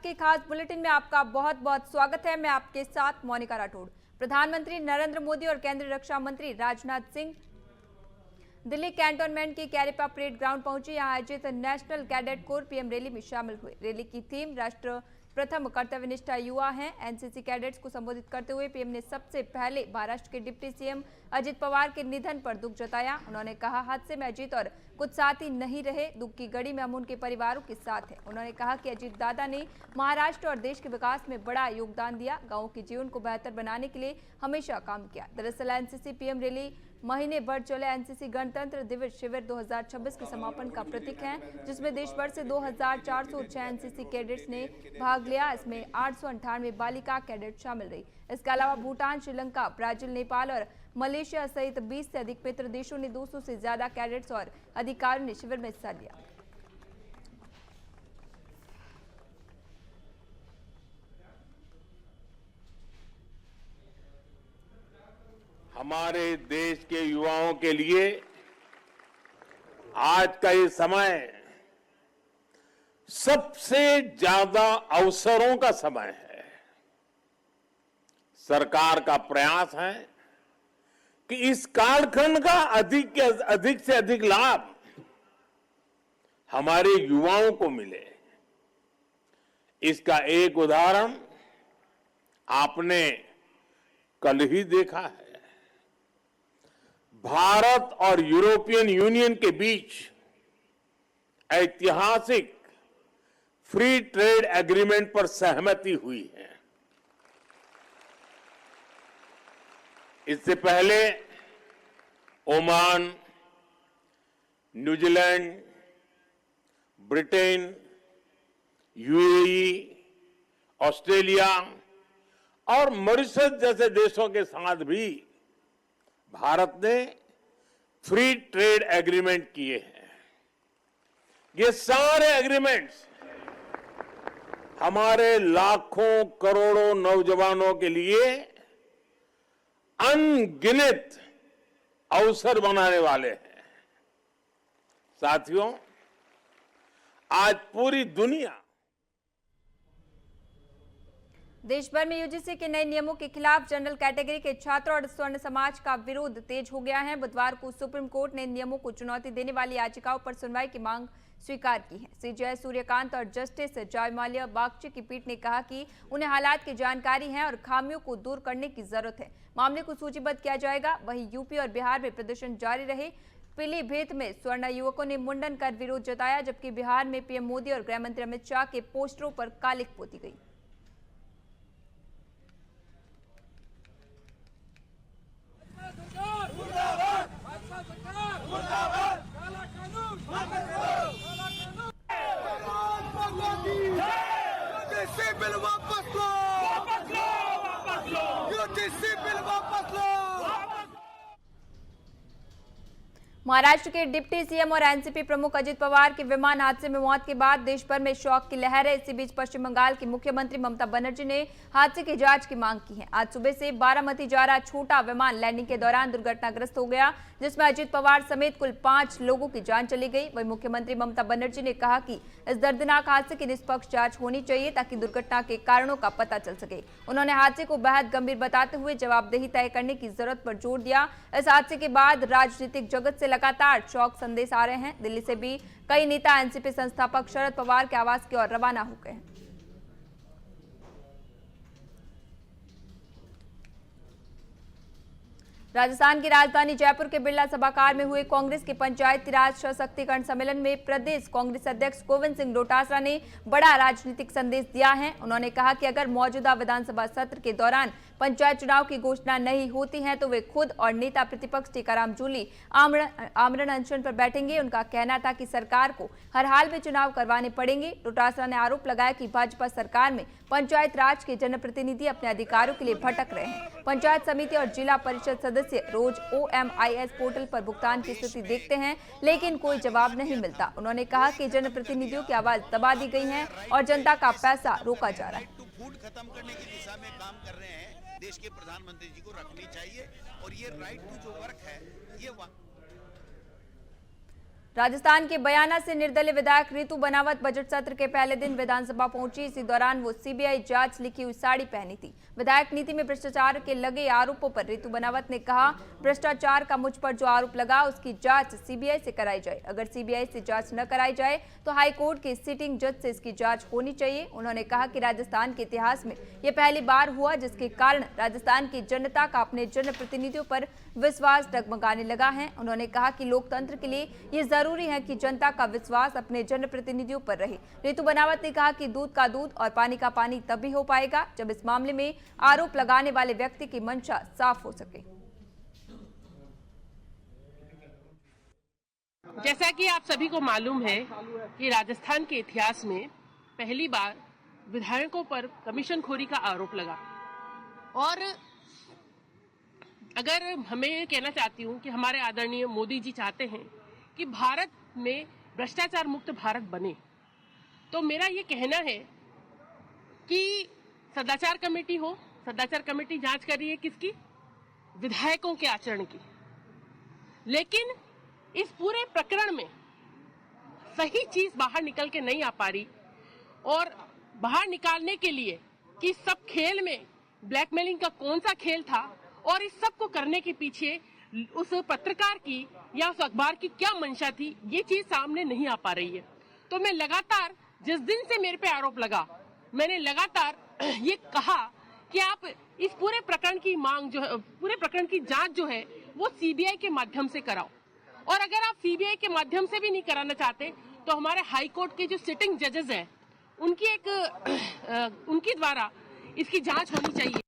के खास बुलेटिन में आपका बहुत बहुत स्वागत है। मैं आपके साथ मोनिका राठौड़। प्रधानमंत्री नरेंद्र मोदी और केंद्रीय रक्षा मंत्री राजनाथ सिंह दिल्ली कैंटोनमेंट के कैरिपा परेड ग्राउंड पहुंचे। यहां आयोजित national cadet corps PM rally में शामिल हुए। रैली की थीम राष्ट्र प्रथम कर्तव्यनिष्ठा युवा हैं। एनसीसी कैडेट्स को संबोधित करते हुए पीएम ने सबसे पहले महाराष्ट्र के डिप्टी सीएम अजित पवार के निधन पर दुख जताया। उन्होंने कहा, हादसे में अजित और कुछ साथी नहीं रहे, दुख की घड़ी में हम उनके परिवारों के साथ हैं। उन्होंने कहा कि अजित दादा ने महाराष्ट्र और देश के विकास में बड़ा योगदान दिया, गांवों के जीवन को बेहतर बनाने के लिए हमेशा काम किया। दरअसल एनसीसी पीएम रैली महीने भर चले एनसीसी गणतंत्र दिवस शिविर 2026 के समापन का प्रतीक है, जिसमें देश भर से 2406 एनसीसी कैडेट्स ने भाग लिया। इसमें 898 बालिका कैडेट शामिल रही। इसके अलावा भूटान, श्रीलंका, ब्राजील, नेपाल और मलेशिया सहित 20 से अधिक मित्र देशों ने 200 से ज्यादा कैडेट्स और अधिकारियों ने शिविर में हिस्सा लिया। हमारे देश के युवाओं के लिए आज का ये समय सबसे ज्यादा अवसरों का समय है। सरकार का प्रयास है कि इस कालखंड का अधिक से अधिक लाभ हमारे युवाओं को मिले। इसका एक उदाहरण आपने कल ही देखा है। भारत और यूरोपियन यूनियन के बीच ऐतिहासिक फ्री ट्रेड एग्रीमेंट पर सहमति हुई है। इससे पहले Oman, New Zealand, Britain, UAE, Australia और मॉरिशस जैसे देशों के साथ भी भारत ने फ्री ट्रेड एग्रीमेंट किए हैं। ये सारे एग्रीमेंट्स हमारे लाखों करोड़ों नौजवानों के लिए अनगिनत अवसर बनाने वाले हैं। साथियों, आज पूरी दुनिया देश भर में यूजीसी के नए नियमों के खिलाफ जनरल कैटेगरी के छात्रों और स्वर्ण समाज का विरोध तेज हो गया है। बुधवार को सुप्रीम कोर्ट ने नियमों को चुनौती देने वाली याचिकाओं पर सुनवाई की मांग स्वीकार की है। सीजेआई सूर्यकांत और जस्टिस जयमाल्या बागची की पीठ ने कहा कि उन्हें हालात की जानकारी है और खामियों को दूर करने की जरूरत है। मामले को सूचीबद्ध किया जाएगा। वहीं यूपी और बिहार में प्रदर्शन जारी रहे। पीलीभीत में स्वर्ण युवकों ने मुंडन कर विरोध जताया, जबकि बिहार में पीएम मोदी और गृह मंत्री अमित शाह के पोस्टरों पर कालिख पोती गई। बिल वापस लो, यूजीसी बिल वापस लो। महाराष्ट्र के डिप्टी सीएम और एनसीपी प्रमुख अजित पवार की विमान हादसे में मौत के बाद देश भर में शोक की लहर है। इसी बीच पश्चिम बंगाल की मुख्यमंत्री ममता बनर्जी ने हादसे की जांच की मांग की है। आज सुबह से बारामती जा रहा छोटा विमान लैंडिंग के दौरान दुर्घटनाग्रस्त हो गया, जिसमें अजित पवार समेत कुल 5 लोगों की जान चली गई। वहीं मुख्यमंत्री ममता बनर्जी ने कहा कि इस दर्दनाक हादसे की निष्पक्ष जांच होनी चाहिए ताकि दुर्घटना के कारणों का पता चल सके। उन्होंने हादसे को बेहद गंभीर बताते हुए जवाबदेही तय करने की जरूरत पर जोर दिया। इस हादसे के बाद राजनीतिक जगत से लगातार शोक संदेश आ रहे हैं। दिल्ली से भी कई नेता एनसीपी संस्थापक शरद पवार के आवास की ओर रवाना हो गए हैं। राजस्थान की राजधानी जयपुर के बिरला सभागार में हुए कांग्रेस के पंचायती राज सशक्तिकरण सम्मेलन में प्रदेश कांग्रेस अध्यक्ष गोविंद सिंह डोटासरा ने बड़ा राजनीतिक संदेश दिया है। उन्होंने कहा कि अगर मौजूदा विधानसभा सत्र के दौरान पंचायत चुनाव की घोषणा नहीं होती है तो वे खुद और नेता प्रतिपक्ष टीकाराम जूली आमरण अनशन पर बैठेंगे। उनका कहना था कि सरकार को हर हाल में चुनाव करवाने पड़ेंगे। डोटासरा ने आरोप लगाया कि भाजपा सरकार में पंचायत राज के जनप्रतिनिधि अपने अधिकारों के लिए भटक रहे हैं। पंचायत समिति और जिला परिषद सदस्य रोज OMIS पोर्टल पर भुगतान की स्थिति देखते हैं, लेकिन कोई जवाब नहीं मिलता। उन्होंने कहा कि जनप्रतिनिधियों की आवाज दबा दी गई है और जनता का पैसा रोका जा रहा है। खत्म करने की दिशा में काम कर रहे हैं। देश के प्रधानमंत्री जी को रखनी चाहिए और ये राइट टू जो वर्क है ये राजस्थान के बयाना से निर्दलीय विधायक रितु बनावत बजट सत्र के पहले दिन विधानसभा पहुंची। इसी दौरान वो सीबीआई जांच लिखी हुई साड़ी पहनी थी। विधायक नीति में भ्रष्टाचार के लगे आरोपों पर रितु बनावत ने कहा, भ्रष्टाचार का मुझ पर जो आरोप लगा उसकी जांच सीबीआई से कराई जाए। अगर सीबीआई से जांच न कराई जाए तो हाईकोर्ट के सिटिंग जज से इसकी जांच होनी चाहिए। उन्होंने कहा कि राजस्थान के इतिहास में यह पहली बार हुआ जिसके कारण राजस्थान की जनता का अपने जनप्रतिनिधियों पर विश्वास डगमगाने लगा है। उन्होंने कहा कि लोकतंत्र के लिए ये जरूरी है कि जनता का विश्वास अपने जनप्रतिनिधियों पर रहे। रितु बनावत ने कहा कि दूध का दूध और पानी का पानी तभी हो पाएगा जब इस मामले में आरोप लगाने वाले व्यक्ति की मंशा साफ हो सके। जैसा कि आप सभी को मालूम है कि राजस्थान के इतिहास में पहली बार विधायकों पर कमीशनखोरी का आरोप लगा। और अगर हमें ये कहना चाहती हूँ कि हमारे आदरणीय मोदी जी चाहते हैं कि भारत में भ्रष्टाचार मुक्त भारत बने, तो मेरा ये कहना है कि सदाचार कमेटी हो, सदाचार कमेटी जांच कर रही है किसकी? विधायकों के आचरण की। लेकिन इस पूरे प्रकरण में सही चीज बाहर निकल के नहीं आ पा रही, और बाहर निकालने के लिए कि सब खेल में ब्लैकमेलिंग का कौन सा खेल था और इस सब को करने के पीछे उस पत्रकार की या उस अखबार की क्या मंशा थी, ये चीज सामने नहीं आ पा रही है। तो मैं लगातार, जिस दिन से मेरे पे आरोप लगा, मैंने लगातार ये कहा कि आप इस पूरे प्रकरण की मांग जो है, पूरे प्रकरण की जांच जो है वो सीबीआई के माध्यम से कराओ। और अगर आप सीबीआई के माध्यम से भी नहीं कराना चाहते तो हमारे हाई कोर्ट के जो सिटिंग जजेस हैं उनकी द्वारा इसकी जांच होनी चाहिए।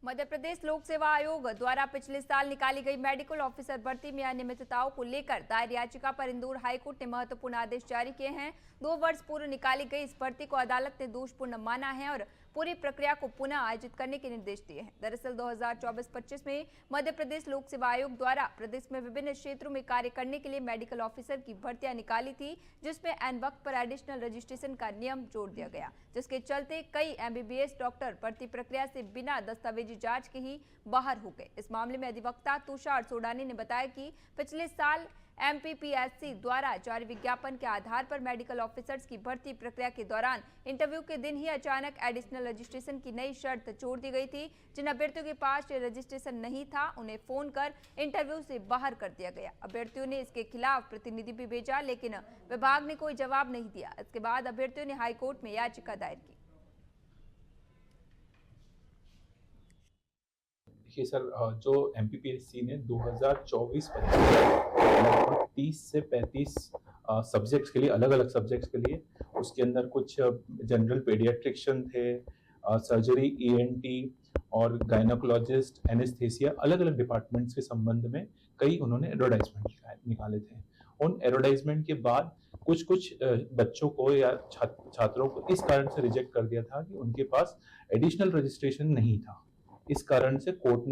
मध्य प्रदेश लोक सेवा आयोग द्वारा पिछले साल निकाली गई मेडिकल ऑफिसर भर्ती में अनियमितताओं को लेकर दायर याचिका पर इंदौर हाईकोर्ट ने महत्वपूर्ण आदेश जारी किए हैं। 2 वर्ष पूर्व निकाली गई इस भर्ती को अदालत ने दोषपूर्ण माना है और पूरी प्रक्रिया को पुनः आयोजित करने के निर्देश दिए हैं। दरअसल 2024-25 में मध्य प्रदेश लोक सेवा आयोग द्वारा प्रदेश में विभिन्न क्षेत्रों में कार्य करने के लिए मेडिकल ऑफिसर की भर्तियां निकाली थी, जिसमें एन वक्त पर एडिशनल रजिस्ट्रेशन का नियम जोड़ दिया गया, जिसके चलते कई एमबीबीएस डॉक्टर भर्ती प्रक्रिया से बिना दस्तावेजी जांच के ही बाहर हो गए। इस मामले में अधिवक्ता तुषार सोडानी ने बताया कि पिछले साल एमपीपीएससी द्वारा जारी विज्ञापन के आधार पर मेडिकल ऑफिसर्स की भर्ती प्रक्रिया के दौरान इंटरव्यू के दिन ही अचानक एडिशनल रजिस्ट्रेशन की नई शर्त जोड़ दी गई थी। जिन अभ्यर्थियों के पास ये रजिस्ट्रेशन नहीं था उन्हें फोन कर इंटरव्यू से बाहर कर दिया गया। अभ्यर्थियों ने इसके खिलाफ प्रतिनिधि भी भेजा, लेकिन विभाग ने कोई जवाब नहीं दिया। इसके बाद अभ्यर्थियों ने हाईकोर्ट में याचिका दायर की। देखिए सर, जो एमपीपीएससी ने 2024-25 लगभग 30 से 35 सब्जेक्ट्स के लिए, अलग अलग सब्जेक्ट्स के लिए, उसके अंदर कुछ जनरल पेडियाट्रिशियन थे, सर्जरी, ईएनटी और गायनोकोलॉजिस्ट, एनेस्थेसिया, अलग अलग डिपार्टमेंट्स के संबंध में कई उन्होंने एडवर्टाइजमेंट निकाले थे। उन एडवर्टाइजमेंट के बाद कुछ बच्चों को या छात्रों को इस कारण से रिजेक्ट कर दिया था कि उनके पास एडिशनल रजिस्ट्रेशन नहीं था। इस कारण से कोर्ट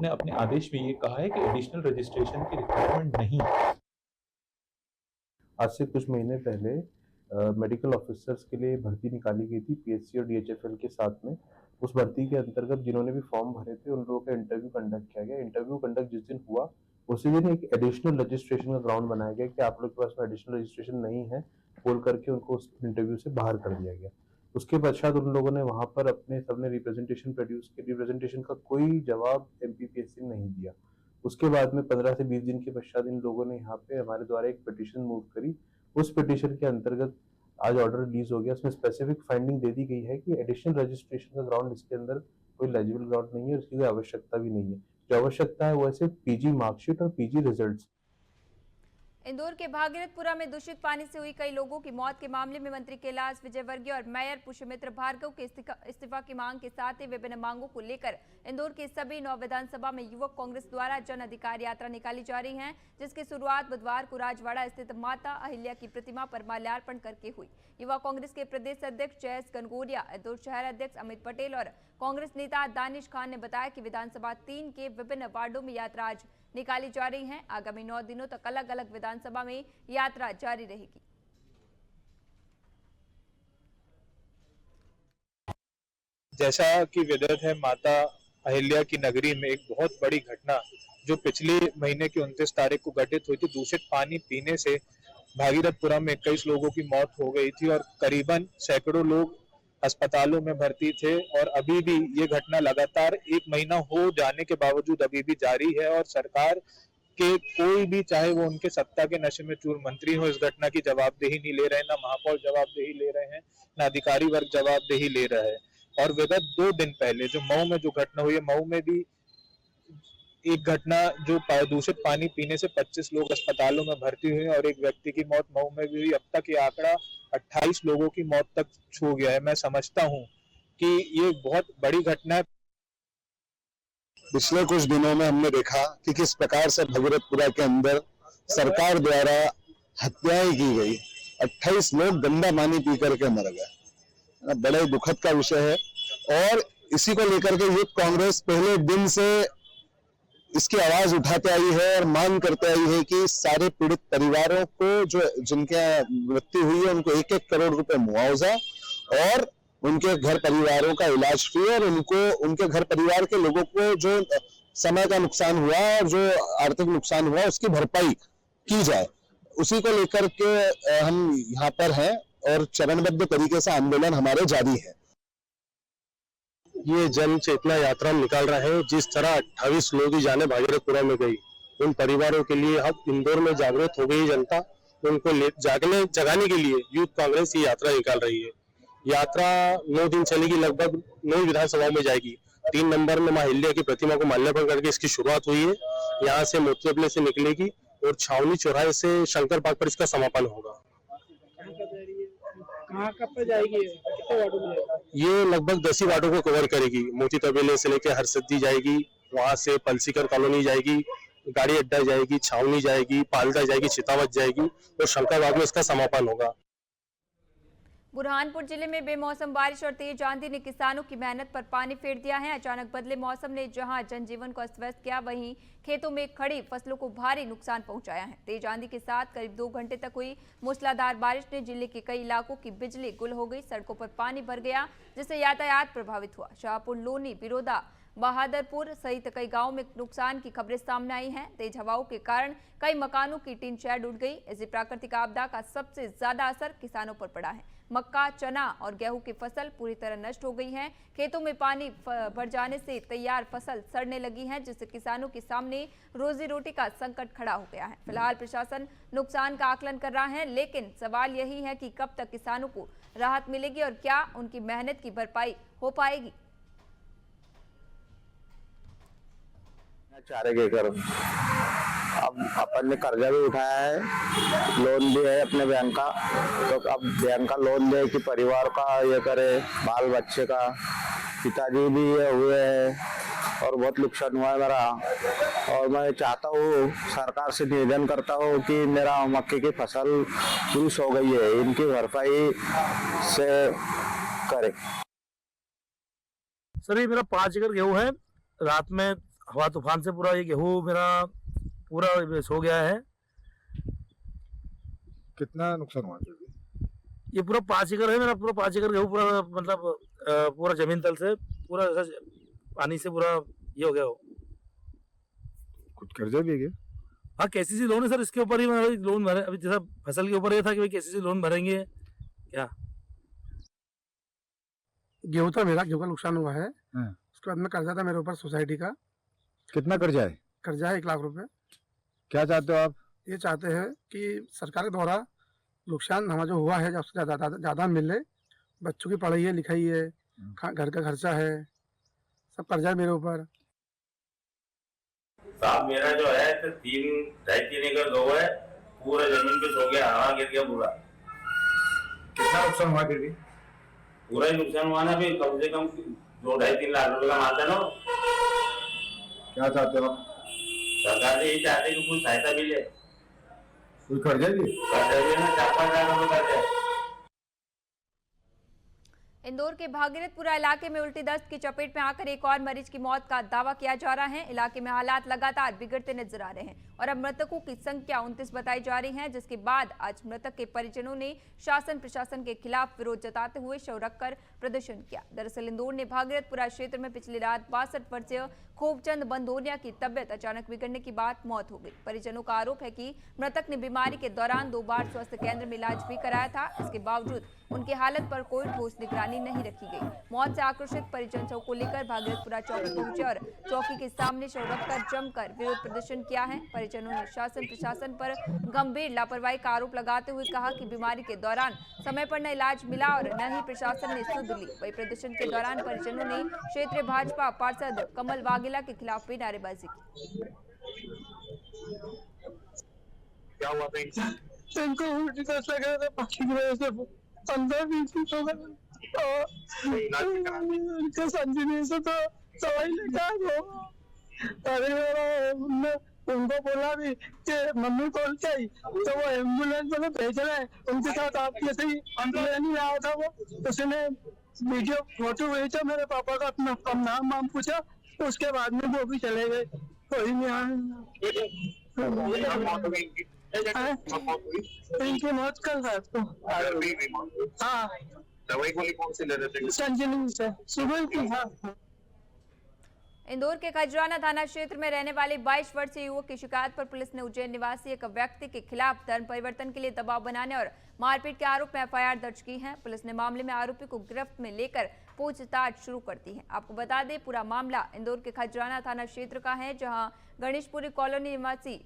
ने अपने आदेश में ये कहा है कि एडिशनल रजिस्ट्रेशन की रिक्वायरमेंट नहीं। आज से कुछ महीने पहले मेडिकल ऑफिसर्स के लिए भर्ती निकाली गई थी पीएचसी और डीएचएफएल के साथ में। उस भर्ती के अंतर्गत जिन्होंने भी फॉर्म भरे थे उन लोगों का इंटरव्यू कंडक्ट किया गया। इंटरव्यू कंडक्ट जिस दिन हुआ उसी दिन एक एडिशनल रजिस्ट्रेशन का ग्राउंड बनाया गया कि आप लोग के पास में एडिशनल रजिस्ट्रेशन नहीं है बोल करके उनको उस इंटरव्यू से बाहर कर दिया गया। उसके पश्चात उन लोगों ने वहां पर अपने सबने रिप्रेजेंटेशन प्रोड्यूस की। रिप्रेजेंटेशन का कोई जवाब एमपीपीएससी ने नहीं दिया। उसके बाद में 15 से 20 दिन के पश्चात इन लोगों ने यहाँ पे हमारे द्वारा एक पिटीशन मूव करी। उस पिटीशन के अंतर्गत आज ऑर्डर रिलीज हो गया। उसमें स्पेसिफिक फाइंडिंग दे दी गई है कि एडिशनल रजिस्ट्रेशन का ग्राउंड इसके अंदर कोई एलिजिबल ग्राउंड नहीं है, उसकी कोई आवश्यकता भी नहीं है। जो आवश्यकता है वो सिर्फ पीजी मार्कशीट और पीजी रिजल्ट्स। इंदौर के भागीरथपुरा में दूषित पानी से हुई कई लोगों की मौत के मामले में मंत्री कैलाश विजयवर्गीय और मेयर पुष्यमित्र भार्गव के इस्तीफा की मांग के साथ ही विभिन्न मांगों को लेकर इंदौर के सभी 9 विधानसभा में युवक कांग्रेस द्वारा जन अधिकार यात्रा निकाली जा रही है, जिसकी शुरुआत बुधवार को राजवाड़ा स्थित माता अहिल्या की प्रतिमा पर माल्यार्पण करके हुई। युवा कांग्रेस के प्रदेश अध्यक्ष जयेश गनगोरिया, इंदौर शहर अध्यक्ष अमित पटेल और कांग्रेस नेता दानिश खान ने बताया कि विधानसभा 3 के विभिन्न वार्डों में यात्रा आज निकाली जा रही है। आगामी 9 दिनों तक अलग अलग विधानसभा में यात्रा जारी रहेगी। जैसा कि विदित है, माता अहिल्या की नगरी में एक बहुत बड़ी घटना जो पिछले महीने की 29 तारीख को घटित हुई थी। दूषित पानी पीने से भागीरथपुरा में 21 लोगों की मौत हो गई थी और करीबन सैकड़ों लोग अस्पतालों में भर्ती थे और अभी भी ये घटना लगातार 1 महीना हो जाने के बावजूद अभी भी जारी है और सरकार के कोई भी, चाहे वो उनके सत्ता के नशे में चूर मंत्री हो, इस घटना की जवाबदेही नहीं ले रहे, ना महापौर जवाबदेही ले रहे हैं, ना अधिकारी वर्ग जवाबदेही ले रहा है। और विगत 2 दिन पहले जो मऊ में जो घटना हुई है, मऊ में भी एक घटना जो दूषित पानी पीने से 25 लोग अस्पतालों में भर्ती हुए और एक व्यक्ति की मौत मऊ में भी हुई। अब तक ये आंकड़ा 28 लोगों की मौत तक छू गया है। मैं समझता हूँ कि ये बहुत बड़ी घटना है। पिछले कुछ दिनों में हमने देखा कि किस प्रकार से भागीरथपुरा के अंदर सरकार द्वारा हत्याएं की गई। 28 लोग गंदा पानी पी करके मर गए। बड़े दुखद का विषय है और इसी को लेकर के यूथ कांग्रेस पहले दिन से इसकी आवाज उठाते आई है और मांग करते आई है कि सारे पीड़ित परिवारों को, जो जिनके मृत्यु हुई है, उनको 1-1 करोड़ रुपए मुआवजा और उनके घर परिवारों का इलाज फ्री और उनको, उनके घर परिवार के लोगों को जो समय का नुकसान हुआ और जो आर्थिक नुकसान हुआ उसकी भरपाई की जाए। उसी को लेकर के हम यहाँ पर हैं और चरणबद्ध तरीके से आंदोलन हमारे जारी है। ये जन चेतना यात्रा हम निकाल रहे हैं। जिस तरह 28 लोगों की जानें भागीरथपुरा में गई, उन परिवारों के लिए अब इंदौर में जागरूक हो गई जनता, उनको जगाने के लिए यूथ कांग्रेस ये यात्रा निकाल रही है। यात्रा 9 दिन चलेगी, लगभग 9 विधानसभाओं में जाएगी। 3 नंबर में मां अहिल्या की प्रतिमा को माल्यार्पण करके इसकी शुरुआत हुई है। यहाँ से मोतीअपले से निकलेगी और छावनी चौराहे से शंकर बाग पर इसका समापन होगा। कहाँ कब पर जाएगी, कितने वार्डों में जाएगी? ये लगभग 10 ही वार्डों को कवर करेगी। मोती तबेले से लेकर हरसद्दी जाएगी, वहां से पलसीकर कॉलोनी जाएगी, गाड़ी अड्डा जाएगी, छावनी जाएगी, पालदा जाएगी, चितावत जाएगी और शंकर बाग में इसका समापन होगा। बुरहानपुर जिले में बेमौसम बारिश और तेज आंधी ने किसानों की मेहनत पर पानी फेर दिया है। अचानक बदले मौसम ने जहां जनजीवन को अस्त व्यस्त किया, वहीं खेतों में खड़ी फसलों को भारी नुकसान पहुंचाया है। तेज आंधी के साथ करीब 2 घंटे तक हुई मूसलाधार बारिश ने जिले के कई इलाकों की बिजली गुल हो गई। सड़कों पर पानी भर गया, जिससे यातायात प्रभावित हुआ। शाहपुर, लोनी, बिरोदा, बहादुरपुर सहित कई गांवों में नुकसान की खबरें सामने आई हैं। तेज हवाओं के कारण कई मकानों की टीन शेड उड़ गई। इस प्राकृतिक आपदा का सबसे ज्यादा असर किसानों पर पड़ा है। मक्का, चना और गेहूं की फसल पूरी तरह नष्ट हो गई है। खेतों में पानी भर जाने से तैयार फसल सड़ने लगी है, जिससे किसानों के सामने रोजी रोटी का संकट खड़ा हो गया है। फिलहाल प्रशासन नुकसान का आकलन कर रहा है, लेकिन सवाल यही है कि कब तक किसानों को राहत मिलेगी और क्या उनकी मेहनत की भरपाई हो पाएगी। चारे के कर अब अपन ने कर्जा भी उठाया है, लोन भी है अपने बैंक का, तो अब बैंक का लोन दे कि परिवार का ये करे, बाल बच्चे का। पिताजी भी ये हुए हैं और बहुत नुकसान हुआ है मेरा। और मैं चाहता हूँ, सरकार से निवेदन करता हूँ कि मेरा मक्के की फसल दुरुस्त हो गई है, इनकी भरपाई से करे। सर, ये मेरा 5 एकड़ गेहूँ है। रात में हवा तूफान से पूरा ये गेहूँ मेरा पूरा सो गया है। कितना नुकसान हुआ? ये पूरा 5 एकड़ है मेरा, पूरा 5 एकड़ गेहूँ पूरा, मतलब पूरा जमीन तल से पूरा पानी से पूरा ये हो गया हो। कुछ कर्जा भी है क्या? हाँ, केसीसी लोन है सर, इसके ऊपर ही लोन भरे। अभी जैसा फसल के ऊपर ये था कि भाई केसीसी लोन भरेंगे क्या। गेहूँ था मेरा, गेहूँ का नुकसान हुआ है। उसके बाद में कर्जा था मेरे ऊपर सोसाइटी का। कितना कर्जा है? कर्जा है 1 लाख रुपए। क्या चाहते हो आप? ये चाहते हैं कि सरकार के द्वारा नुकसान हमारा जो हुआ है उससे ज़्यादा मिले। बच्चों की पढ़ाई है, लिखाई है, घर का खर्चा है, सब कर्जा है मेरे ऊपर। साहब, मेरा जो है 3.5 एकड़ गौ है, पूरा जमीन पे सो गया, हवा गिर गया पूरा। कितना नुकसान हुआ? फिर भी पूरा ही नुकसान हुआ ना। भी कम से कम 2-2.5-3 लाख रुपए का मालता ना। क्या चाहते हो आप? सरकार से यही चाहते कि कुछ सहायता मिले। कोई कर्जा भी? कर्जा भी है ना, 4-5 लाख रुपए कर्जा है। इंदौर के भागीरथपुरा इलाके में उल्टी दस्त की चपेट में आकर एक और मरीज की मौत का दावा किया जा रहा है। इलाके में हालात लगातार बिगड़ते नजर आ रहे हैं और अब मृतकों की संख्या 29 बताई जा रही है, जिसके बाद आज मृतक के परिजनों ने शासन प्रशासन के खिलाफ विरोध जताते हुए शव रखकर प्रदर्शन किया। दरअसल इंदौर ने भागीरथपुरा क्षेत्र में पिछली रात 62 वर्षीय खूबचंद बंदोनिया की तबियत अचानक बिगड़ने के बाद मौत हो गई। परिजनों का आरोप है कि मृतक ने बीमारी के दौरान 2 बार स्वास्थ्य केंद्र में इलाज भी कराया था। इसके बावजूद उनकी हालत पर कोई ठोस निगरानी नहीं रखी गई। मौत से आक्रोशित परिजन शव को लेकर भागीरथपुरा चौकी पहुंचे और चौकी के सामने शव रखकर जमकर विरोध प्रदर्शन किया है। परिजनों ने शासन प्रशासन पर गंभीर लापरवाही का आरोप लगाते हुए कहा कि बीमारी के दौरान समय पर न इलाज मिला और न ही प्रशासन ने सुध ली। वही प्रदर्शन के दौरान परिजनों ने क्षेत्रीय भाजपा पार्षद कमल वाघेला के खिलाफ भी नारेबाजी की। क्या हुआ था इनको उल्टी दस्त लगा था, पानी की वजह से 15-20 दिन हो गए उनके संजीवनी से तो दवाई लेके आ गो। अरे उनको बोला भी कि मम्मी कॉल चाहिए तो वो एम्बुलेंस में भेज रहे हैं। उनके साथ आप जैसे ही एम्बुलेंस में आया था वो उसने वीडियो फोटो भेजा, मेरे पापा का अपना नाम वाम पूछा, उसके बाद में वो भी चले गए। कोई नहीं आया। इनकी मौत कल रात को। हाँ, दवाई गोली कौन सी ले रहे थे? संजीवनी से सुबह की। हाँ, इंदौर के खजराना थाना क्षेत्र में रहने वाले 22 वर्षीय युवक की शिकायत पर पुलिस ने उज्जैन निवासी एक व्यक्ति के खिलाफ धर्म परिवर्तन के लिए दबाव बनाने और मारपीट के आरोप में एफआईआर दर्ज की है। पुलिस ने मामले में आरोपी को गिरफ्त में लेकर पूछताछ शुरू कर दी है। आपको बता दें, पूरा मामला इंदौर के खजराना थाना क्षेत्र का है, जहां गणेशपुरी कॉलोनी निवासी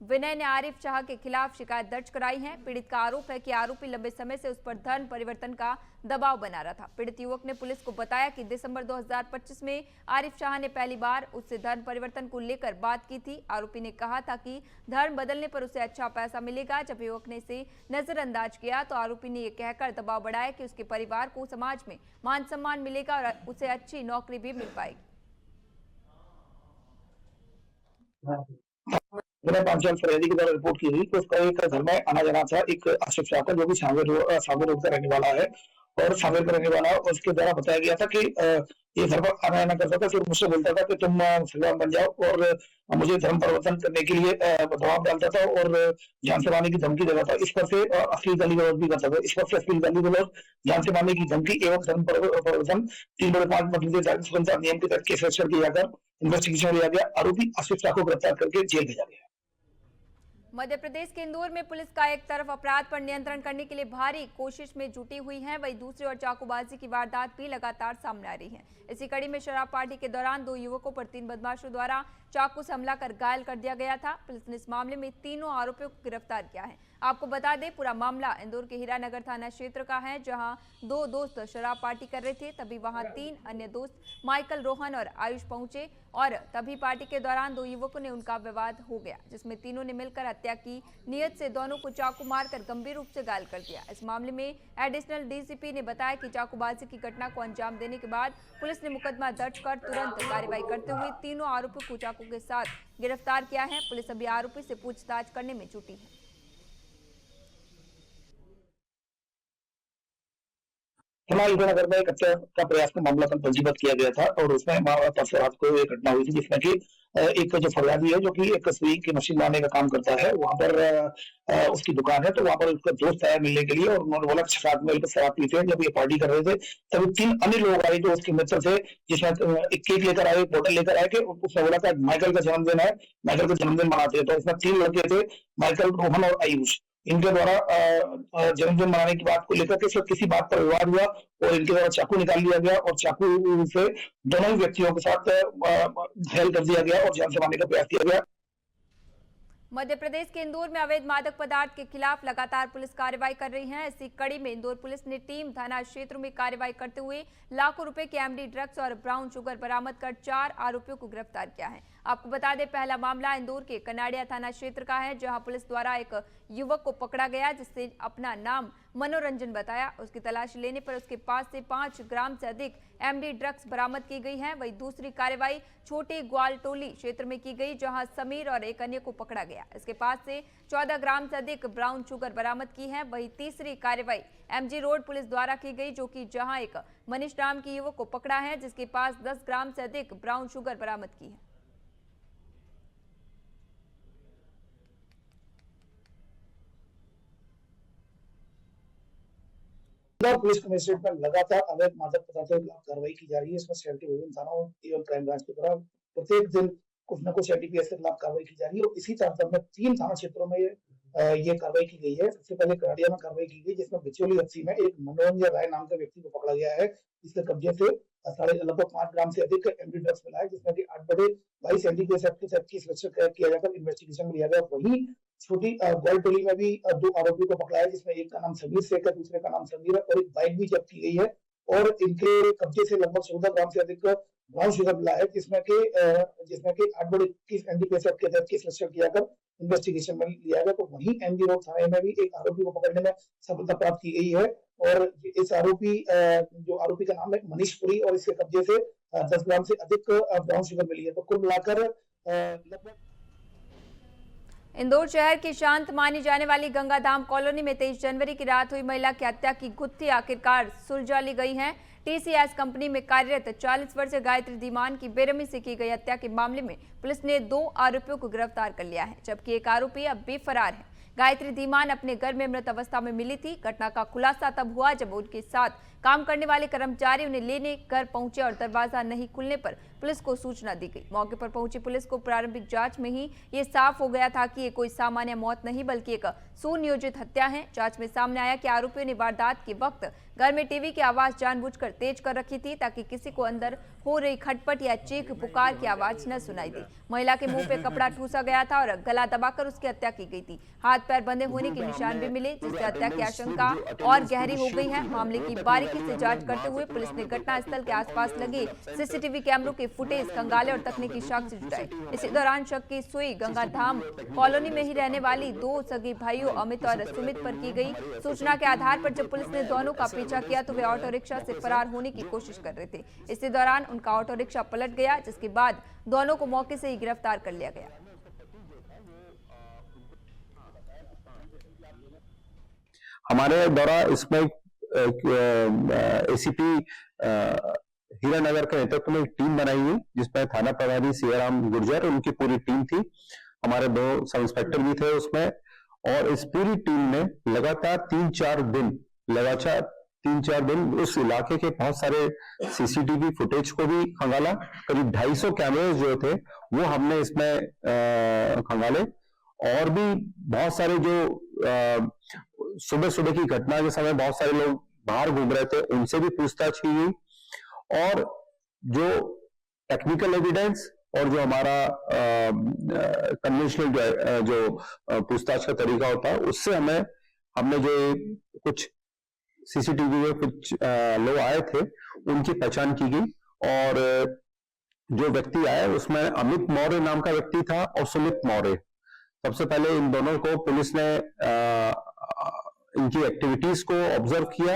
विनय ने आरिफ शाह के खिलाफ शिकायत दर्ज कराई है। पीड़ित का आरोप है कि आरोपी लंबे समय से उस पर धर्म परिवर्तन का दबाव बना रहा था। पीड़ित युवक ने पुलिस को बताया कि दिसंबर 2025 में आरिफ शाह ने पहली बार उससे धर्म परिवर्तन को लेकर बात की थी। आरोपी ने कहा था कि धर्म बदलने पर उसे अच्छा पैसा मिलेगा। जब युवक ने इसे नजरअंदाज किया तो आरोपी ने यह कहकर दबाव बढ़ाया कि उसके परिवार को समाज में मान सम्मान मिलेगा और उसे अच्छी नौकरी भी मिल पाएगी। मैंने 5 साल फरियादी के द्वारा रिपोर्ट की हुई कि उसका एक घर में आना जाना था एक आसिफ शाह का, जो कि सावेर रोड का रहने वाला है और सावेर का रहने वाला है। उसके द्वारा बताया गया था कि ये घर पर आना जाना करता था। फिर मुझसे बोलता था कि तुम मुसलमान बन जाओ और मुझे धर्म परिवर्तन करने के लिए दबाव डालता था और जान से मारने की धमकी देता था। इस पर से अश्लील गाली गलौज भी करता था। इस पर से अश्लील गाली गलौज, जान से मारने की धमकी एवं धर्म परिवर्तन 3/5 नियम के तहत केस रजिस्टर किया जाकर इन्वेस्टिगेशन लिया गया। आरोपी आसिफ शाह को गिरफ्तार करके जेल भेजा गया। मध्य प्रदेश के इंदौर में पुलिस का एक तरफ अपराध पर नियंत्रण करने के लिए भारी कोशिश में जुटी हुई है, वहीं दूसरी ओर चाकूबाजी की वारदात भी लगातार सामने आ रही है। इसी कड़ी में शराब पार्टी के दौरान 2 युवकों पर 3 बदमाशों द्वारा चाकू से हमला कर घायल कर दिया गया था। पुलिस ने इस मामले में तीनों आरोपियों को गिरफ्तार किया है। आपको बता दें, पूरा मामला इंदौर के हीरानगर थाना क्षेत्र का है, जहां 2 दोस्त शराब पार्टी कर रहे थे। तभी वहां 3 अन्य दोस्त माइकल, रोहन और आयुष पहुंचे और तभी पार्टी के दौरान 2 युवकों ने उनका विवाद हो गया, जिसमें तीनों ने मिलकर हत्या की नियत से दोनों को चाकू मारकर गंभीर रूप से घायल कर दिया। इस मामले में एडिशनल डीसीपी ने बताया कि चाकूबाजी की घटना को अंजाम देने के बाद पुलिस ने मुकदमा दर्ज कर तुरंत कार्रवाई करते हुए तीनों आरोपियों को चाकू के साथ गिरफ्तार किया है। पुलिस अभी आरोपी से पूछताछ करने में जुटी है। थाना हीरानगर में एक हत्या का प्रयास का मामला कल पंजीबद्ध किया गया था और उसमें परसों रात को एक घटना हुई थी, जिसमें कि एक जो फरियादी है, जो कि एक सुई की मशीन बनाने का काम करता है, वहां पर उसकी दुकान है, तो वहां पर उसका दोस्त आया मिलने के लिए और उन्होंने बोला साथ में मिलकर शराब पीते हैं। जब ये पार्टी कर रहे थे तभी 3 अन्य लोग आए जो उसके मित्र थे, जिसमें एक केक लेकर आए, बोतल लेकर आए कि उसने बोला था माइकल का जन्मदिन है, माइकल का जन्मदिन मनाते हैं। तो इसमें 3 लड़के थे, माइकल, रोहन और आयुष। इनके द्वारा जन्मदिन मनाने की बात को लेकर के किसी बात पर विवाद हुआ और इनके द्वारा चाकू निकाल लिया गया और चाकू से दोनों ही व्यक्तियों के साथ घायल कर दिया गया और जान से मारने का प्रयास किया गया। मध्य प्रदेश के इंदौर में अवैध मादक पदार्थ के खिलाफ लगातार पुलिस कार्रवाई कर रही है। इसी कड़ी में इंदौर पुलिस ने टीम थाना क्षेत्र में कार्रवाई करते हुए लाखों रुपए के एमडी ड्रग्स और ब्राउन शुगर बरामद कर 4 आरोपियों को गिरफ्तार किया है। आपको बता दें, पहला मामला इंदौर के कनाड़िया थाना क्षेत्र का है, जहां पुलिस द्वारा एक युवक को पकड़ा गया, जिससे अपना नाम मनोरंजन बताया। उसकी तलाशी लेने पर उसके पास से 5 ग्राम से अधिक एमडी ड्रग्स बरामद की गई है। वहीं दूसरी कार्रवाई छोटी ग्वालटोली क्षेत्र में की गई, जहां समीर और एक अन्य को पकड़ा गया। इसके पास से 14 ग्राम से अधिक ब्राउन शुगर बरामद की है। वहीं तीसरी कार्रवाई एमजी रोड पुलिस द्वारा की गई, जो कि जहां एक मनीष नाम के युवक को पकड़ा है, जिसके पास 10 ग्राम से अधिक ब्राउन शुगर बरामद की है। इंदौर पुलिस कमिश्नरेट में लगातार अवैध मादक पदार्थों के खिलाफ कार्रवाई की जा रही है। इसमें शहर के विभिन्न थानों एवं क्राइम ब्रांच के द्वारा प्रत्येक दिन कुछ न कुछ एनडीपीएस के खिलाफ कार्रवाई की जा रही है और इसी तारतम्य में 3 थाना क्षेत्रों में ये कार्रवाई की गई है। सबसे पहले कराड़िया में कार्रवाई की गई, जिसमें बिचौली हत्सी में एक मनोरंजन राय नाम के व्यक्ति को पकड़ा गया है। इसके कब्जे से लगभग 5 ग्राम से अधिक एमडी ड्रग्स मिला है, जिसमें कि 8/22 एनडीपीएस एक्ट के तहत केस रजिस्टर किया जाकर इन्वेस्टिगेशन में लिया गया। वहीं छोटी ग्वालटोली में भी 2 आरोपी को पकड़ा है, जिसमें एक का नाम समीर शेख है, दूसरे का नाम समीर है और एक बाइक भी जब्त की गई है और इनके कब्जे से लगभग 14 ग्राम से अधिक ब्राउन शुगर मिला है, जिसमें कि 8/21 एनडीपीएस एक्ट के तहत केस रजिस्टर किया कर इन्वेस्टिगेशन में लिया गया। तो वहीं एमजी रोड थाने में भी एक आरोपी को पकड़ने में सफलता प्राप्त की गई है और इस आरोपी का नाम है मनीष पुरी और इसके कब्जे से 10 ग्राम से अधिक ब्राउन शुगर मिली है। तो कुल मिलाकर लगभग इंदौर शहर की शांत मानी जाने वाली गंगाधाम कॉलोनी में 23 जनवरी की रात हुई महिला की हत्या की गुत्थी आखिरकार सुलझा ली गई है। टीसीएस कंपनी में कार्यरत 40 वर्षीय गायत्री धीमान की बेरहमी से की गई हत्या के मामले में पुलिस ने 2 आरोपियों को गिरफ्तार कर लिया है, जबकि एक आरोपी अब भी फरार है। गायत्री धीमान अपने घर में मृत अवस्था में मिली थी। घटना का खुलासा तब हुआ जब उनके साथ काम करने वाले कर्मचारी उन्हें लेने घर पहुंचे और दरवाजा नहीं खुलने पर पुलिस को सूचना दी गई। मौके पर पहुंची पुलिस को प्रारंभिक जांच में ही ये साफ हो गया था कि ये कोई सामान्य मौत नहीं बल्कि एक सुनियोजित हत्या है। जांच में सामने आया कि आरोपियों ने वारदात के वक्त घर में टीवी की आवाज जानबूझकर तेज कर रखी थी ताकि किसी को अंदर हो रही खटपट या चीख पुकार की आवाज न सुनाई दी। महिला के मुंह पे कपड़ा ठूसा गया था और गला दबाकर उसकी हत्या की गई थी। हाथ पैर बंधे होने के निशान भी मिले, जिससे हत्या की आशंका और गहरी हो गई है। मामले की बारीकी से जांच करते हुए पुलिस ने घटनास्थल के आसपास लगे सीसीटीवी कैमरों के फुटेज खंगाले और तकनीकी साक्ष्य जुटाए। इसी दौरान शक की सुई गंगाधाम कॉलोनी में ही रहने वाली 2 सगे भाइयों अमित और सुमित पर की गई। सूचना के आधार पर जब पुलिस ने दोनों का पीछा किया तो वे ऑटो रिक्शा से फरार होने की कोशिश कर रहे थे। इसी दौरान उनका ऑटो रिक्शा पलट गया, जिसके बाद दोनों को मौके से ही गिरफ्तार कर लिया गया। हमारे द्वारा इसमें एसीपी हीरानगर के नेतृत्व में एक टीम बनाई हुई, जिसमें थाना प्रभारी सियाराम गुर्जर उनकी पूरी टीम थी। हमारे 2 सब इंस्पेक्टर भी थे उसमें और इस पूरी टीम ने लगातार 3-4 दिन उस इलाके के बहुत सारे सीसीटीवी फुटेज को भी खंगाला। करीब 250 कैमरे जो थे वो हमने इसमें खंगाले और भी बहुत सारे जो सुबह की घटना के समय बहुत सारे लोग बाहर घूम रहे थे, उनसे भी पूछताछ की गई और जो टेक्निकल एविडेंस और जो हमारा कन्वेंशनल जो पूछताछ का तरीका होता है उससे हमने जो कुछ सीसीटीवी में कुछ लोग आए थे उनकी पहचान की गई और जो व्यक्ति आया उसमें अमित मौर्य नाम का व्यक्ति था और सुमित मौर्य। सबसे पहले इन दोनों को पुलिस ने इनकी एक्टिविटीज को ऑब्जर्व किया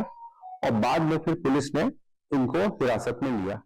और बाद में फिर पुलिस ने इनको हिरासत में लिया।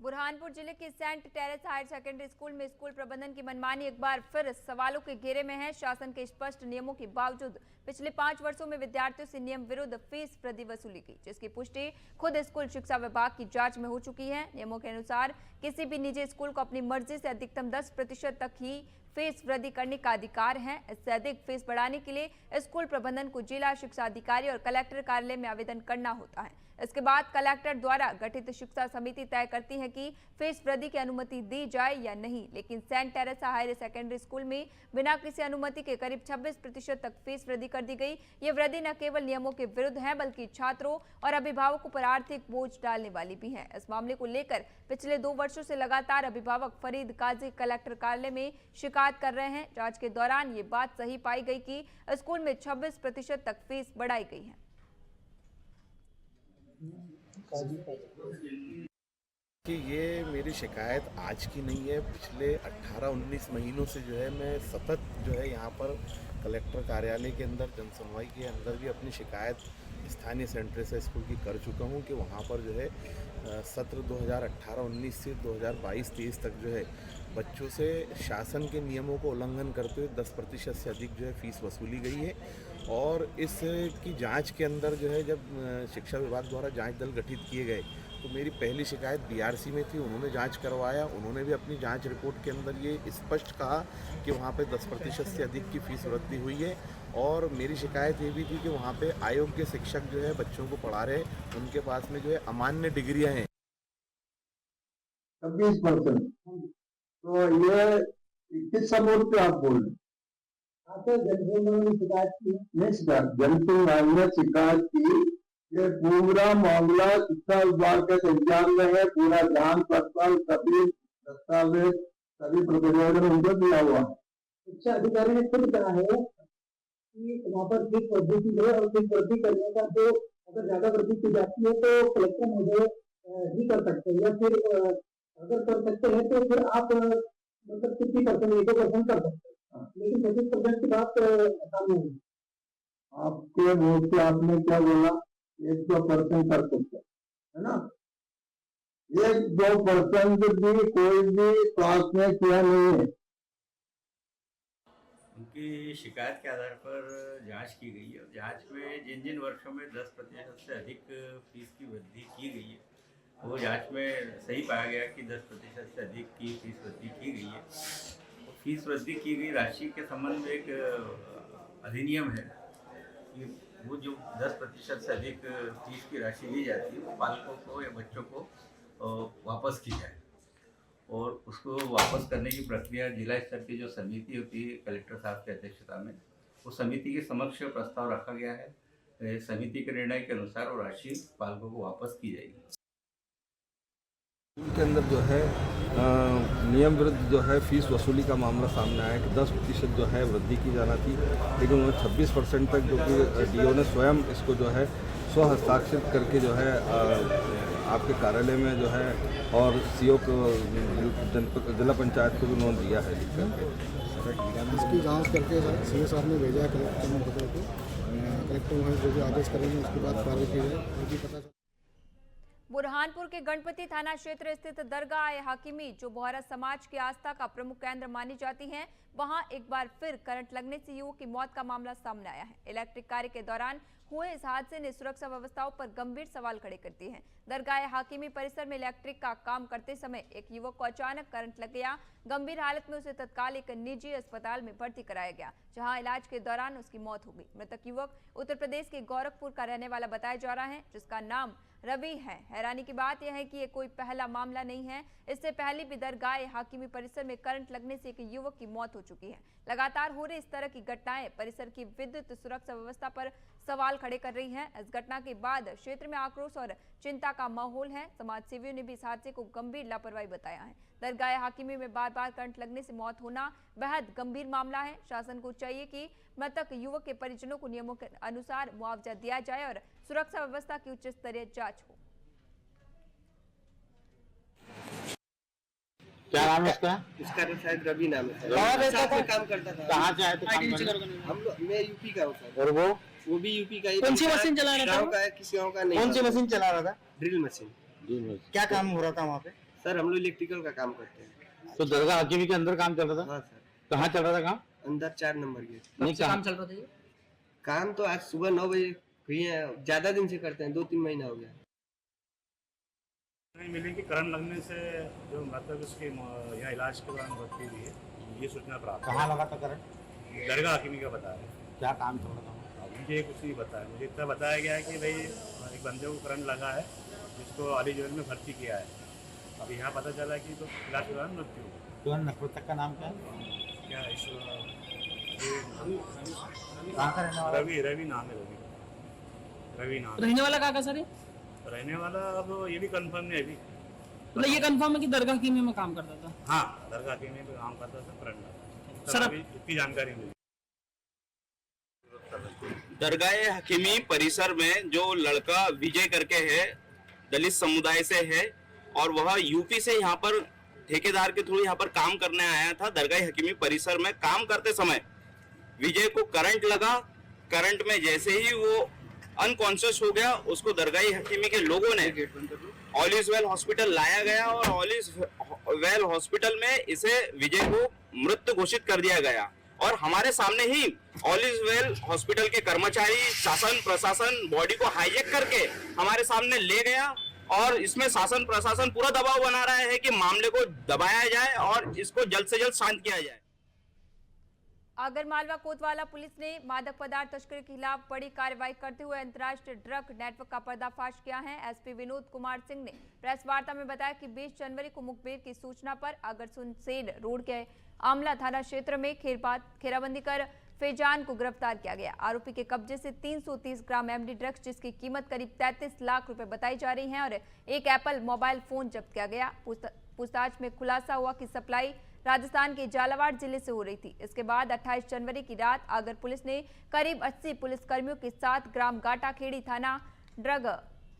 बुरहानपुर जिले के Saint Teresa higher secondary school में स्कूल प्रबंधन की मनमानी एक बार फिर सवालों के घेरे में है। शासन के स्पष्ट नियमों के बावजूद पिछले 5 वर्षों में विद्यार्थियों से नियम विरुद्ध फीस वृद्धि वसूली गई, जिसकी पुष्टि खुद स्कूल शिक्षा विभाग की जांच में हो चुकी है। नियमों के अनुसार किसी भी निजी स्कूल को अपनी मर्जी से अधिकतम 10% तक ही फीस वृद्धि करने का अधिकार है। इससे अधिक फीस बढ़ाने के लिए स्कूल प्रबंधन को जिला शिक्षा अधिकारी और कलेक्टर कार्यालय में आवेदन करना होता है। इसके बाद कलेक्टर द्वारा गठित शिक्षा समिति तय करती है कि फीस वृद्धि की अनुमति दी जाए या नहीं। लेकिन Saint Teresa higher secondary school में बिना किसी अनुमति के करीब 26% तक फीस वृद्धि कर दी गई। ये वृद्धि न केवल नियमों के विरुद्ध है बल्कि छात्रों और अभिभावकों पर आर्थिक बोझ डालने वाली भी है। इस मामले को लेकर पिछले 2 वर्षों से लगातार अभिभावक फरीद काजी कलेक्टर कार्यालय में शिकायत कर रहे हैं। जांच के दौरान ये बात सही पाई गई कि स्कूल में 26% तक फीस बढ़ाई गई है। कि ये मेरी शिकायत आज की नहीं है, पिछले 18-19 महीनों से जो है मैं सतत जो है यहाँ पर कलेक्टर कार्यालय के अंदर जनसुनवाई के अंदर भी अपनी शिकायत स्थानीय सेंट टेरेसा स्कूल की कर चुका हूँ कि वहाँ पर जो है सत्र 2018-19 से 2022-23 तक जो है बच्चों से शासन के नियमों को उल्लंघन करते हुए 10% से अधिक जो है फीस वसूली गई है। और इस की जांच के अंदर जो है जब शिक्षा विभाग द्वारा जांच दल गठित किए गए तो मेरी पहली शिकायत बीआरसी में थी, उन्होंने जांच करवाया, उन्होंने भी अपनी जांच रिपोर्ट के अंदर ये स्पष्ट कहा कि वहाँ पे 10% से अधिक की फीस वृद्धि हुई है। और मेरी शिकायत ये भी थी कि वहाँ पे अयोग्य शिक्षक जो है बच्चों को पढ़ा रहे, उनके पास में जो है अमान्य डिग्रियाँ हैं। 26%। तो ये किस सबूत पे आप बोल रहे हैं? शिकायत की नहीं, शिकायत जनसुनवाई में शिकायत की। ये पूरा मामला शिक्षा विभाग के संज्ञान में है, पूरा जांच पड़ताल सभी दस्तावेज सभी प्रतिवेदन उनको दिया हुआ है। शिक्षा अधिकारी ने खुद कहा है कि वहाँ पर फीस वृद्धि की है और फीस वृद्धि करने का जो अगर ज्यादा वृद्धि की जाती है तो कलेक्टर महोदय ही कर सकते हैं, या फिर अगर कर सकते हैं तो फिर आप मतलब कितनी परसेंट 1% कर सकते हैं, लेकिन 25% की बात आसान नहीं है। आपके मुंह से आपने क्या बोला? 1-2% कर सकते है ना? 1-2% भी कोई भी क्लास में किया नहीं है। उनकी शिकायत के आधार पर जांच की गई है और जांच में जिन जिन वर्षों में 10% से अधिक फीस की वृद्धि की गई है वो जांच में सही पाया गया कि 10% से अधिक की फीस वृद्धि की गई है। फीस वृद्धि की गई राशि के संबंध में एक अधिनियम है कि वो जो 10% से अधिक फीस की राशि ली जाती है वो पालकों को या बच्चों को वापस की जाए, और उसको वापस करने की प्रक्रिया जिला स्तर की जो समिति होती है कलेक्टर साहब की अध्यक्षता में, उस समिति के समक्ष प्रस्ताव रखा गया है। समिति के निर्णय के अनुसार वो राशि पालकों को वापस की जाएगी। के अंदर जो है नियम विरुद्ध जो है फीस वसूली का मामला सामने आया कि 10% जो है वृद्धि की जाना थी, लेकिन उन्होंने 26% तक जो कि डीओ ने स्वयं इसको जो है स्व हस्ताक्षरित करके जो है आपके कार्यालय में जो है और सीओ को जिला पंचायत को भी नोट दिया है लिख करके। इसकी जांच करके सीओ साहब ने भेजा है कलेक्टर महोदय को, कलेक्टर वहाँ जो भी आदेश करेंगे उसके बाद कार्रवाई की जाए। पता बुरहानपुर के गणपति थाना क्षेत्र स्थित दरगाह हाकिमी जो बोहरा समाज की आस्था का प्रमुख केंद्र मानी जाती है, वहां एक बार फिर करंट लगने से युवक की मौत का मामला सामने आया है। इलेक्ट्रिक कार्य के दौरान हुए इस हादसे ने सुरक्षा व्यवस्थाओं पर गंभीर सवाल खड़े कर दिए हैं। दरगाह हाकिमी परिसर में इलेक्ट्रिक का काम करते समय एक युवक को अचानक करंट लग गया। गंभीर हालत में उसे तत्काल एक निजी अस्पताल में भर्ती कराया गया, जहां इलाज के दौरान उसकी मौत हो गई। मृतक युवक उत्तर प्रदेश के गोरखपुर का रहने वाला बताया जा रहा है, जिसका नाम रवि है। हैरानी की बात यह है कि ये कोई पहला मामला नहीं है, इससे पहले भी दरगाह हाकिमी परिसर में करंट लगने से एक युवक की मौत हो चुकी है। लगातार हो रही इस तरह की घटनाएं परिसर की विद्युत सुरक्षा व्यवस्था पर सवाल खड़े कर रही हैं। इस घटना के बाद क्षेत्र में आक्रोश और चिंता का माहौल है। समाज सेवियों ने भी इस हादसे को गंभीर लापरवाही बताया है। दरगाह हाकिमी में बार बार करंट लगने से मौत होना बेहद गंभीर मामला है। शासन को चाहिए कि मृतक युवक के परिजनों को नियमों के अनुसार मुआवजा दिया जाए और सुरक्षा व्यवस्था की उच्च स्तरीय जांच हो। क्या नाम है इसका? इसका तो शायद रवि नाम है। काम करता था। कहाँ से आए थे काम करने? हम लोग मैं यूपी का हूँ सर। और वो भी यूपी का ही। कौन सी मशीन चला रहा था? गाँव का है, किसी गाँव का नहीं। कौन सी मशीन चला रहा था? Drill machine. क्या काम हो रहा था वहाँ पे? सर हम लोग इलेक्ट्रिकल का काम करते हैं। तो दरगाह हकीमी के अंदर काम चल रहा था? हाँ सर। कहाँ चल रहा था काम? अंदर 4 नंबर गेट। नहीं काम चल रहा था? काम तो आज सुबह 9 बजे हुई है, ज्यादा दिन से करते हैं, 2-3 महीना हो गया। नहीं मिली कि करंट लगने से जो मतलब उसके यहाँ इलाज के दौरान भर्ती हुई है, ये सूचना प्राप्त। कहाँ लगा था करंट? दरगाह हाकिमी का बताया। क्या काम चल रहा था? मुझे कुछ नहीं बताया। मुझे इतना बताया गया है कि भाई एक बंदे को करंट लगा है, जिसको अली जेल में भर्ती किया है। अब यहाँ पता चला कि तो इलाज के दौरान मृत्यु हो गई। तो मृतक का नाम क्या है? क्या कहाँ का रहने वाला? रवि नाम है। रवि नाम। रहने वाला कहाँ का सर? रहने वाला अब ये भी कंफर्म नहीं है अभी। मतलब ये कंफर्म है कि दरगाह हकीमी में काम करता था? हाँ, दरगाह हकीमी में काम करता था, करंट लगा। सर अभी इतनी जानकारी मिली। दरगाह हकीमी परिसर में जो लड़का विजय करके है, दलित समुदाय से है और वह यूपी से यहाँ पर ठेकेदार के थ्रू यहाँ पर काम करने आया था। दरगाह हकीमी परिसर में काम करते समय विजय को करंट लगा। करंट में जैसे ही वो अनकॉन्शियस हो गया, उसको दरगाह हकीमी के लोगों ने ऑल इज वेल हॉस्पिटल लाया गया और ऑल इज वेल हॉस्पिटल में इसे विजय को मृत घोषित कर दिया गया। और हमारे सामने ही ऑल इज वेल हॉस्पिटल के कर्मचारी, शासन प्रशासन बॉडी को हाईजैक करके हमारे सामने ले गया और इसमें शासन प्रशासन पूरा दबाव बना रहा है कि मामले को दबाया जाए और इसको जल्द से जल्द शांत किया जाए। आगरमालवा कोतवाली पुलिस ने मादक पदार्थ तस्करी के खिलाफ बड़ी कार्रवाई करते हुए अंतर्राष्ट्रीय ड्रग नेटवर्क का पर्दाफाश किया है। एसपी विनोद कुमार सिंह ने प्रेस वार्ता में बताया कि 20 जनवरी को मुखबिर की सूचना पर अगरसुनसेन रोड के आमला थाना क्षेत्र में घेराबंदी कर फैजान को गिरफ्तार किया गया। आरोपी के कब्जे से 330 ग्राम एमडी ड्रग्स जिसकी कीमत करीब 33 लाख रुपए बताई जा रही है और एक एप्पल मोबाइल फोन जब्त किया गया। पूछताछ में खुलासा हुआ कि सप्लाई राजस्थान के झालावाड़ जिले से हो रही थी। इसके बाद 28 जनवरी की रात आगर पुलिस ने करीब 80 पुलिसकर्मियों के साथ ग्राम गाटाखेड़ी थाना ड्रग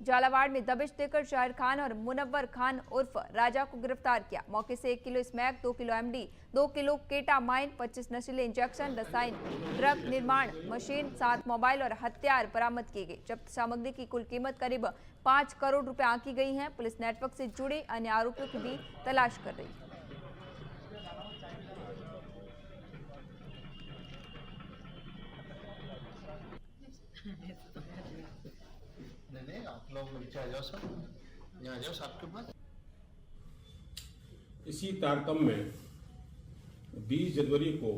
झालावाड़ में दबिश देकर शाहिर खान और मुनव्वर खान उर्फ राजा को गिरफ्तार किया। मौके से 1 kilo smack, 2 kilo MD, 2 kilo ketamine, 25 नशीले इंजेक्शन, रसायन, ड्रग निर्माण मशीन, 7 मोबाइल और हथियार बरामद किए गए। जब्त सामग्री की कुल कीमत करीब 5 करोड़ रुपए आंकी गई है। पुलिस नेटवर्क से जुड़े अन्य आरोपियों की भी तलाश कर रही है। आप लोग नीचे आ जाओ सर, यहाँ आ जाओ साहब के पास। इसी तारतम्य में 20 जनवरी को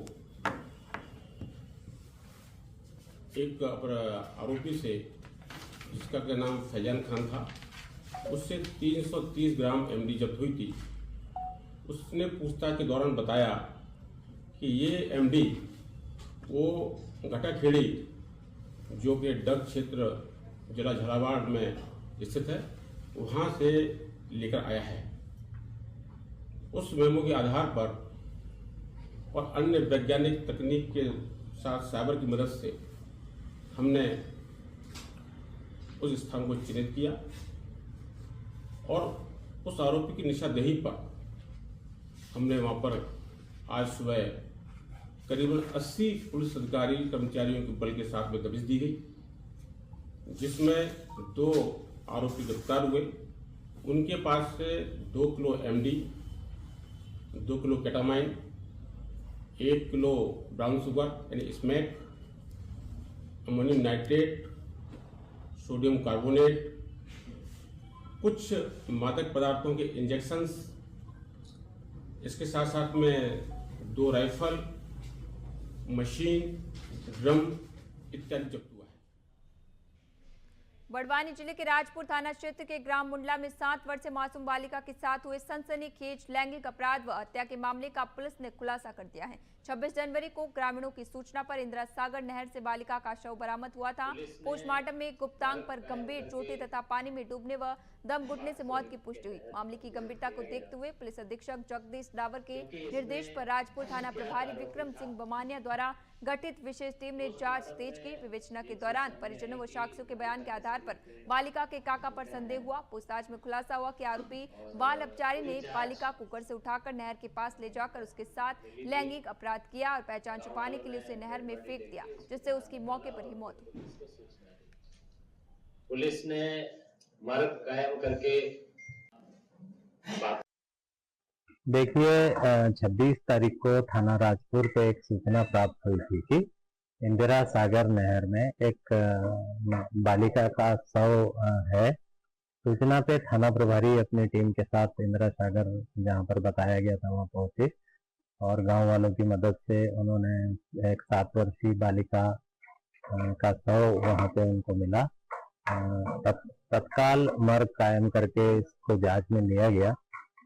एक आरोपी से, जिसका नाम फैजान खान था, उससे 330 ग्राम एमडी जब्त हुई थी। उसने पूछताछ के दौरान बताया कि ये एमडी वो घटाखेड़ी जो कि ड्रग क्षेत्र जिला झालावाड़ में स्थित है, वहाँ से लेकर आया है। उस मेमो के आधार पर और अन्य वैज्ञानिक तकनीक के साथ साइबर की मदद से हमने उस स्थान को चिन्हित किया और उस आरोपी की निशानदेही पर हमने वहाँ पर आज सुबह करीबन 80 पुलिस अधिकारी कर्मचारियों के बल के साथ में दबिश दी गई, जिसमें 2 आरोपी गिरफ्तार हुए। उनके पास से 2 kilo MD, 2 kilo ketamine, 1 kilo brown sugar यानी smack, ammonium nitrate, sodium carbonate, कुछ मादक पदार्थों के इंजेक्शंस, इसके साथ साथ में 2 राइफल, मशीन, ड्रम इत्यादि जब्त हुआ है। बड़वानी जिले के राजपुर थाना क्षेत्र के ग्राम मुंडला में 7 वर्षीय मासूम बालिका के साथ हुए सनसनीखेज लैंगिक अपराध व हत्या के मामले का पुलिस ने खुलासा कर दिया है। 26 जनवरी को ग्रामीणों की सूचना पर इंदिरा सागर नहर से बालिका का शव बरामद हुआ था। पोस्टमार्टम में गुप्तांग पर गंभीर चोटें तथा पानी में डूबने व दम घुटने से मौत की पुष्टि हुई। मामले की गंभीरता को देखते हुए पुलिस अधीक्षक जगदीश डावर के निर्देश पर राजपुर थाना प्रभारी विक्रम सिंह बमानिया द्वारा गठित विशेष टीम ने जांच तेज की। विवेचना के दौरान परिजनों व साक्ष्यों के बयान के आधार पर बालिका के काका पर संदेह हुआ। पूछताछ में खुलासा हुआ कि आरोपी बाल अपचारी ने बालिका को घर से उठाकर नहर के पास ले जाकर उसके साथ लैंगिक अपराध किया और पहचान छुपाने के लिए उसे नहर में फेंक दिया, जिससे उसकी मौके पर ही मौत हुई। पुलिस ने मर्ग कायम करके देखिए 26 तारीख को थाना राजपुर पे एक सूचना प्राप्त हुई थी कि इंदिरा सागर नहर में एक बालिका का शव है। सूचना पे थाना प्रभारी अपनी टीम के साथ इंदिरा सागर जहां पर बताया गया था वहां पहुंचे और गांव वालों की मदद से उन्होंने एक 7 वर्षीय बालिका का शव वहां पे उनको मिला। तत्काल मर्ग कायम करके इसको जांच में लिया गया,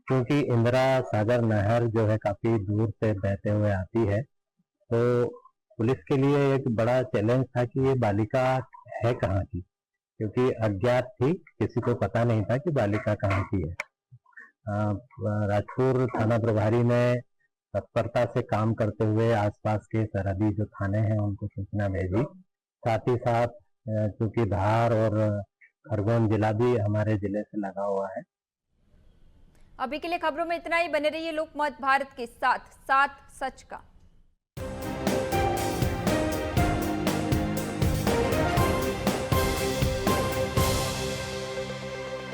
क्योंकि इंदिरा सागर नहर जो है काफी दूर से बहते हुए आती है, तो पुलिस के लिए एक बड़ा चैलेंज था कि ये बालिका है कहाँ की, क्योंकि अज्ञात थी, किसी को पता नहीं था कि बालिका कहाँ की है। राजपुर थाना प्रभारी ने तत्परता से काम करते हुए आसपास के सरहदी जो थाने हैं उनको सूचना भेजी। साथ ही साथ चूंकि धार और खरगोन जिला भी हमारे जिले से लगा हुआ है। अभी के लिए खबरों में इतना ही। बने रहिए लोकमत भारत के साथ सच का।